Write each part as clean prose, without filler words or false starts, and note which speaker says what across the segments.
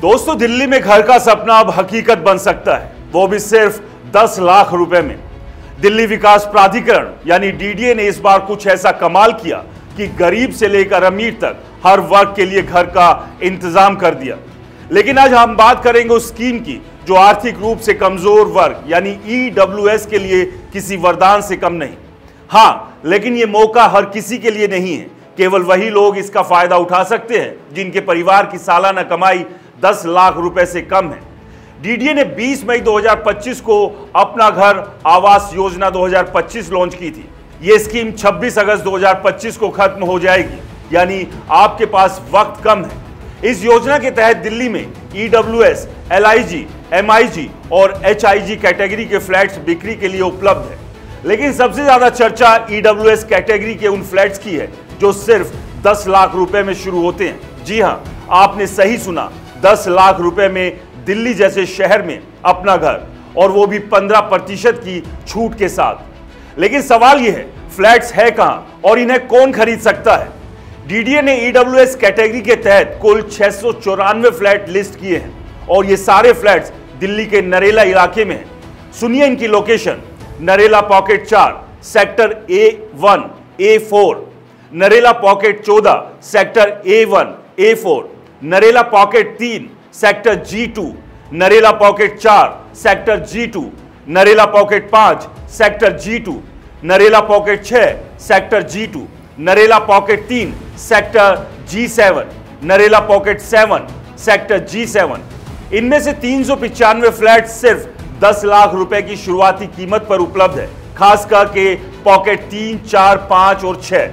Speaker 1: दोस्तों, दिल्ली में घर का सपना अब हकीकत बन सकता है, वो भी सिर्फ 10 लाख रुपए में। दिल्ली विकास प्राधिकरण यानी डीडीए ने इस बार कुछ ऐसा कमाल किया कि गरीब से लेकर अमीर तक हर वर्ग के लिए घर का इंतजाम कर दिया। लेकिन आज हम बात करेंगे उस स्कीम की जो आर्थिक रूप से कमजोर वर्ग यानी ईडब्ल्यूएस के लिए किसी वरदान से कम नहीं। हाँ, लेकिन यह मौका हर किसी के लिए नहीं है। केवल वही लोग इसका फायदा उठा सकते हैं जिनके परिवार की सालाना कमाई 10 लाख रुपए से कम है। डीडीए ने 20 मई 2025 को अपना घर आवास योजना 2025 लॉन्च की थी। यह स्कीम 26 अगस्त 2025 को खत्म हो जाएगी, यानी आपके पास वक्त कम है। इस योजना के तहत दिल्ली में ईडब्ल्यूएस, एलआईजी, एमआईजी और एचआईजी कैटेगरी के फ्लैट्स बिक्री के लिए उपलब्ध है। लेकिन सबसे ज्यादा चर्चा ईडब्ल्यूएस कैटेगरी के उन फ्लैट्स की है जो सिर्फ 10 लाख रुपए में शुरू होते हैं। जी हां, आपने सही सुना, 10 लाख रुपए में दिल्ली जैसे शहर में अपना घर, और वो भी 15% की छूट के साथ। लेकिन सवाल यह है, फ्लैट्स है कहां और इन्हें कौन खरीद सकता है? डीडीए ने ईडब्ल्यूएस कैटेगरी के तहत कुल 694 फ्लैट लिस्ट किए हैं और ये सारे फ्लैट्स दिल्ली के नरेला इलाके में हैं। सुनिए इनकी location: Narela pocket 4, sector A1, A4, Narela pocket 14, sector A1, A4, Narela pocket 3, sector G2, Narela pocket 4, sector G2, Narela pocket 5, sector G2, Narela pocket 6, sector G2, Narela pocket 3, sector G7, Narela pocket 7, sector G7। इनमें से 395 फ्लैट सिर्फ 10 लाख रुपए की शुरुआती कीमत पर उपलब्ध है, खास करके पॉकेट 3, 4, 5 और 6।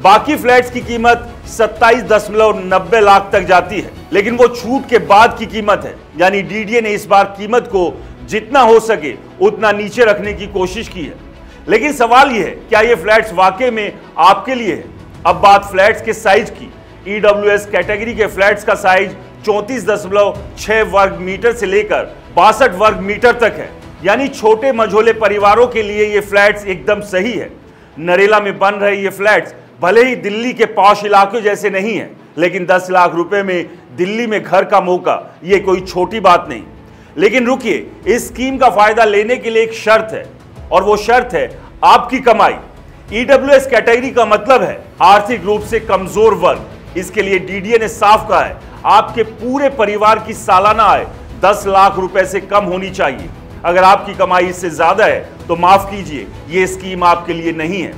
Speaker 1: बाकी फ्लैट्स की कीमत 27.90 लाख तक जाती है, लेकिन वो छूट के बाद की कीमत है। यानी डीडीए ने इस बार कीमत को जितना हो सके उतना नीचे रखने की कोशिश की है। लेकिन सवाल यह है, क्या ये फ्लैट्स वाकई में आपके लिए है? अब बात फ्लैट्स के साइज की। ईडब्ल्यूएस कैटेगरी के फ्लैट्स का साइज 34.6 वर्ग मीटर से लेकर 62 वर्ग मीटर तक है, यानी छोटे मझोले परिवारों के लिए ये फ्लैट्स एकदम सही है। नरेला में बन रहे ये फ्लैट्स भले ही दिल्ली के पॉश इलाकों जैसे नहीं है, लेकिन 10 लाख रुपए में दिल्ली में घर का मौका ये कोई छोटी बात नहीं। लेकिन रुकिए, इस स्कीम का फायदा लेने के लिए एक शर्त है, और वो शर्त है आपकी कमाई। ईडब्ल्यूएस कैटेगरी का मतलब है आर्थिक रूप से कमजोर वर्ग। इसके लिए डीडीए ने साफ कहा है, आपके पूरे परिवार की सालाना आय 10 लाख रुपए से कम होनी चाहिए। अगर आपकी कमाई इससे ज्यादा है तो माफ कीजिए, ये स्कीम आपके लिए नहीं है।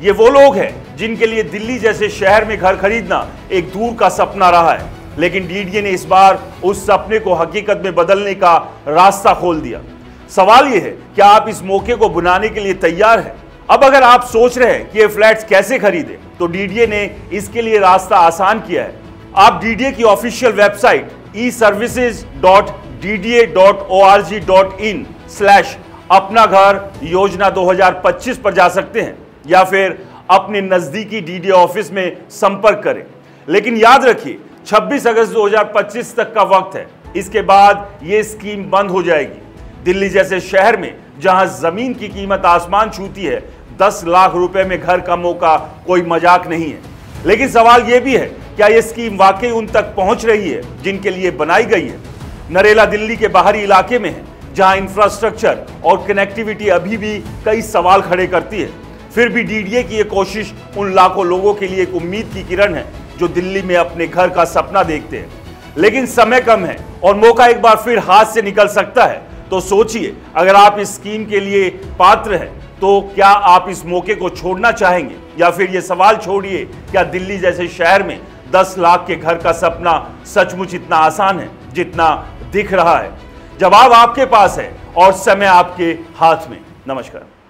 Speaker 1: ये वो लोग हैं जिनके लिए दिल्ली जैसे शहर में घर खरीदना एक दूर का सपना रहा है, लेकिन डीडीए ने इस बार उस सपने को हकीकत में बदलने का रास्ता खोल दिया। सवाल यह है, क्या आप इस मौके को बनाने के लिए तैयार हैं? अब अगर आप सोच रहे हैं कि ये फ्लैट्स कैसे खरीदें, तो डीडीए ने इसके लिए रास्ता आसान किया है। आप डीडीए की ऑफिशियल वेबसाइट eservices.dda.org.in/अपना घर योजना 2025 पर जा सकते हैं, या फिर अपने नजदीकी डीडीए ऑफिस में संपर्क करें। लेकिन याद रखिए, 26 अगस्त 2025 तक का वक्त है। इसके बाद यह स्कीम बंद हो जाएगी। दिल्ली जैसे शहर में जहां जमीन की कीमत आसमान छूती है, 10 लाख रुपए में घर का मौका कोई मजाक नहीं है। लेकिन सवाल यह भी है, क्या यह स्कीम वाकई उन तक पहुंच रही है जिनके लिए बनाई गई है? नरेला दिल्ली के बाहरी इलाके में है, जहां इंफ्रास्ट्रक्चर और कनेक्टिविटी अभी भी कई सवाल खड़े करती है। फिर भी डीडीए की यह कोशिश उन लाखों लोगों के लिए एक उम्मीद की किरण है जो दिल्ली में अपने घर का सपना देखते हैं। लेकिन समय कम है और मौका एक बार फिर हाथ से निकल सकता है। तो सोचिए, अगर आप इस स्कीम के लिए पात्र हैं तो क्या आप इस मौके को छोड़ना चाहेंगे, या फिर ये सवाल छोड़िए, क्या दिल्ली जैसे शहर में 10 लाख के घर का सपना सचमुच इतना आसान है जितना दिख रहा है? जवाब आपके पास है और समय आपके हाथ में। नमस्कार।